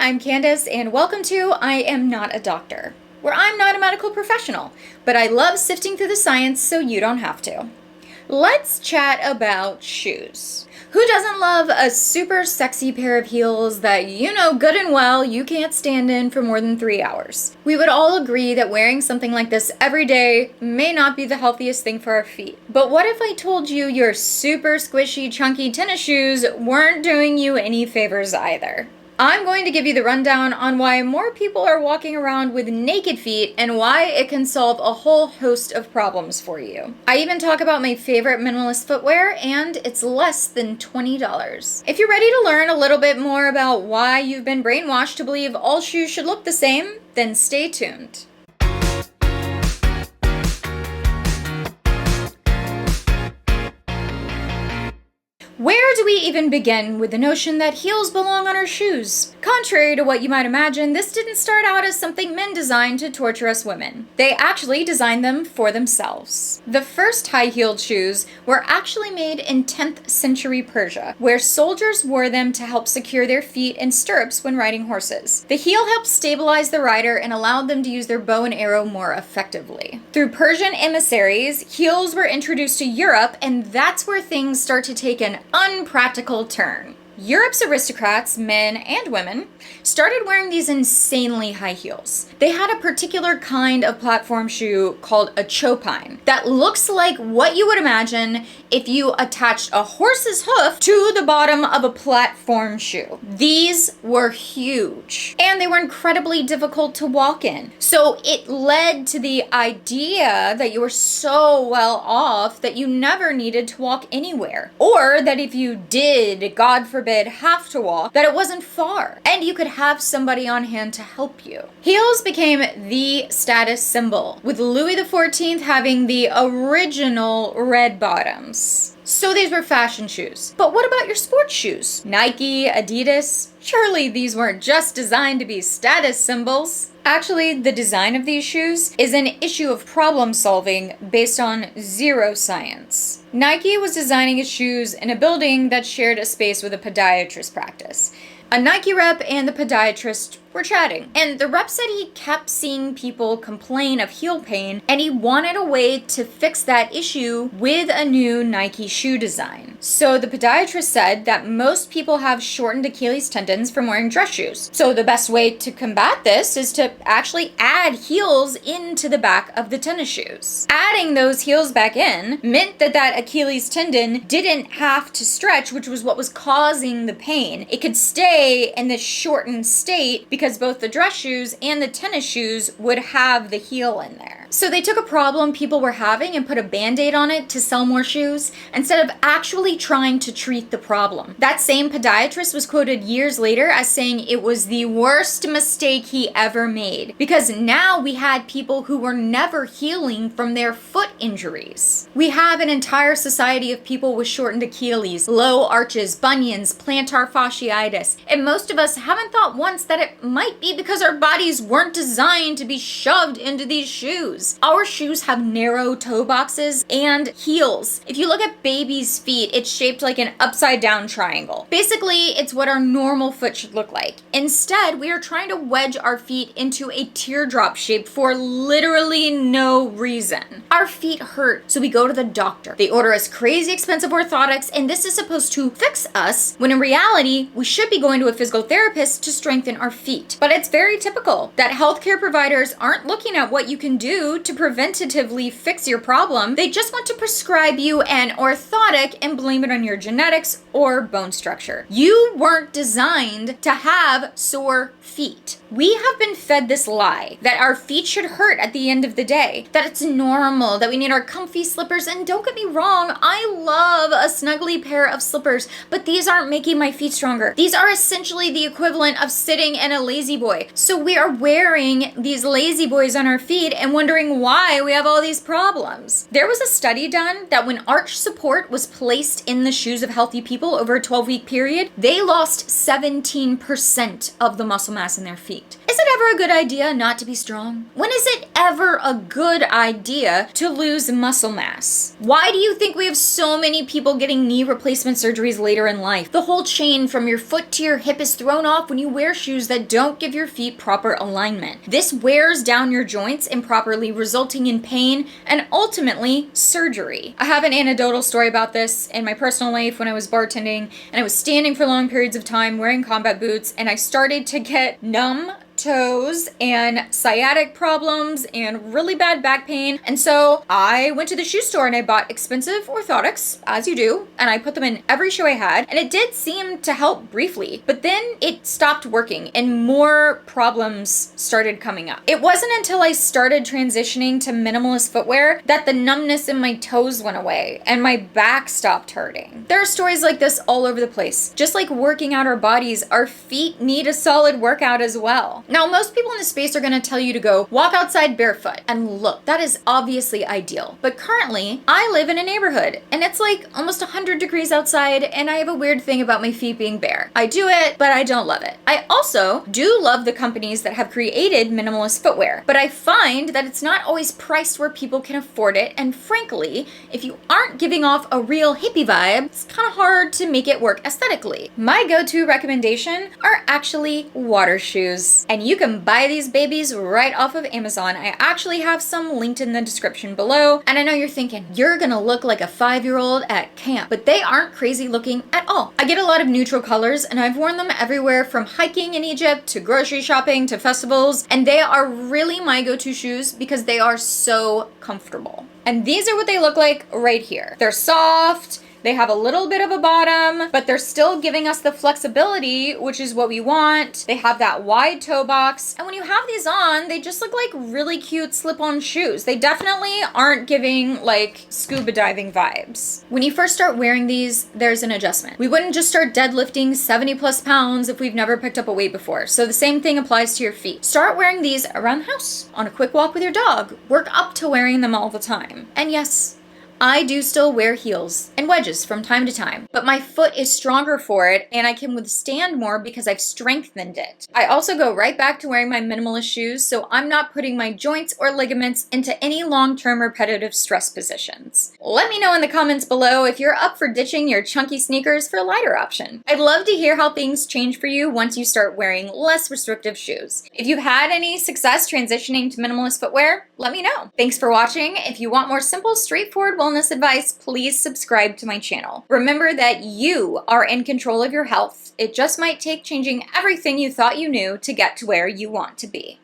I'm Candace, and welcome to I Am Not a Doctor, where I'm not a medical professional, but I love sifting through the science so you don't have to. Let's chat about shoes. Who doesn't love a super sexy pair of heels that you know good and well you can't stand in for more than 3 hours? We would all agree that wearing something like this every day may not be the healthiest thing for our feet. But what if I told you your super squishy, chunky tennis shoes weren't doing you any favors either? I'm going to give you the rundown on why more people are walking around with naked feet and why it can solve a whole host of problems for you. I even talk about my favorite minimalist footwear, and it's less than $20. If you're ready to learn a little bit more about why you've been brainwashed to believe all shoes should look the same, then stay tuned. Where do we even begin with the notion that heels belong on our shoes? Contrary to what you might imagine, this didn't start out as something men designed to torture us women. They actually designed them for themselves. The first high-heeled shoes were actually made in 10th century Persia, where soldiers wore them to help secure their feet in stirrups when riding horses. The heel helped stabilize the rider and allowed them to use their bow and arrow more effectively. Through Persian emissaries, heels were introduced to Europe, and that's where things start to take an unpractical turn. Europe's aristocrats, men and women, started wearing these insanely high heels. They had a particular kind of platform shoe called a chopine that looks like what you would imagine if you attached a horse's hoof to the bottom of a platform shoe. These were huge, and they were incredibly difficult to walk in. So it led to the idea that you were so well off that you never needed to walk anywhere, or that if you did, God forbid, have to walk, that it wasn't far, and you could have somebody on hand to help you. Heels became the status symbol, with Louis XIV having the original red bottoms. So these were fashion shoes. But what about your sports shoes? Nike, Adidas? Surely these weren't just designed to be status symbols. Actually, the design of these shoes is an issue of problem solving based on zero science. Nike was designing its shoes in a building that shared a space with a podiatrist practice. A Nike rep and the podiatrist were chatting, and the rep said he kept seeing people complain of heel pain, and he wanted a way to fix that issue with a new Nike shoe design. So the podiatrist said that most people have shortened Achilles tendons from wearing dress shoes. So the best way to combat this is to actually add heels into the back of the tennis shoes. Adding those heels back in meant that that Achilles tendon didn't have to stretch, which was what was causing the pain. It could stay in this shortened state because both the dress shoes and the tennis shoes would have the heel in there. So they took a problem people were having and put a band-aid on it to sell more shoes instead of actually trying to treat the problem. That same podiatrist was quoted years later as saying it was the worst mistake he ever made, because now we had people who were never healing from their foot injuries. We have an entire society of people with shortened Achilles, low arches, bunions, plantar fasciitis, and most of us haven't thought once that it might be because our bodies weren't designed to be shoved into these shoes. Our shoes have narrow toe boxes and heels. If you look at babies' feet, it's shaped like an upside down triangle. Basically, it's what our normal foot should look like. Instead, we are trying to wedge our feet into a teardrop shape for literally no reason. Our feet hurt, so we go to the doctor. They order us crazy expensive orthotics, and this is supposed to fix us, when in reality, we should be going to a physical therapist to strengthen our feet. But it's very typical that healthcare providers aren't looking at what you can do to preventatively fix your problem. They just want to prescribe you an orthotic and blame it on your genetics or bone structure. You weren't designed to have sore feet. We have been fed this lie that our feet should hurt at the end of the day, that it's normal, that we need our comfy slippers. And don't get me wrong, I love a snuggly pair of slippers, but these aren't making my feet stronger. These are essentially the equivalent of sitting in a lazy boy. So we are wearing these lazy boys on our feet and wondering why we have all these problems. There was a study done that when arch support was placed in the shoes of healthy people over a 12-week period, they lost 17% of the muscle mass in their feet. Is it ever a good idea not to be strong? When is it ever a good idea to lose muscle mass? Why do you think we have so many people getting knee replacement surgeries later in life? The whole chain from your foot to your hip is thrown off when you wear shoes that don't give your feet proper alignment. This wears down your joints improperly, resulting in pain and ultimately surgery. I have an anecdotal story about this in my personal life when I was bartending and I was standing for long periods of time wearing combat boots, and I started to get numb toes and sciatic problems and really bad back pain. And so I went to the shoe store and I bought expensive orthotics, as you do, and I put them in every shoe I had, and it did seem to help briefly, but then it stopped working and more problems started coming up. It wasn't until I started transitioning to minimalist footwear that the numbness in my toes went away and my back stopped hurting. There are stories like this all over the place. Just like working out our bodies, our feet need a solid workout as well. Now, most people in the space are going to tell you to go walk outside barefoot. And look, that is obviously ideal. But currently, I live in a neighborhood and it's like almost 100 degrees outside and I have a weird thing about my feet being bare. I do it, but I don't love it. I also do love the companies that have created minimalist footwear, but I find that it's not always priced where people can afford it. And frankly, if you aren't giving off a real hippie vibe, it's kind of hard to make it work aesthetically. My go-to recommendation are actually water shoes. And you can buy these babies right off of Amazon. I actually have some linked in the description below. And I know you're thinking, you're gonna look like a 5-year-old at camp, but they aren't crazy looking at all. I get a lot of neutral colors and I've worn them everywhere from hiking in Egypt to grocery shopping to festivals. And they are really my go-to shoes because they are so comfortable. And these are what they look like right here. They're soft. They have a little bit of a bottom, but they're still giving us the flexibility, which is what we want. They have that wide toe box. And when you have these on, they just look like really cute slip-on shoes. They definitely aren't giving like scuba diving vibes. When you first start wearing these, there's an adjustment. We wouldn't just start deadlifting 70 plus pounds if we've never picked up a weight before. So the same thing applies to your feet. Start wearing these around the house, on a quick walk with your dog. Work up to wearing them all the time. And yes, I do still wear heels and wedges from time to time, but my foot is stronger for it and I can withstand more because I've strengthened it. I also go right back to wearing my minimalist shoes, so I'm not putting my joints or ligaments into any long-term repetitive stress positions. Let me know in the comments below if you're up for ditching your chunky sneakers for a lighter option. I'd love to hear how things change for you once you start wearing less restrictive shoes. If you've had any success transitioning to minimalist footwear, let me know. Thanks for watching. If you want more simple, straightforward wellness advice, please subscribe to my channel. Remember that you are in control of your health. It just might take changing everything you thought you knew to get to where you want to be.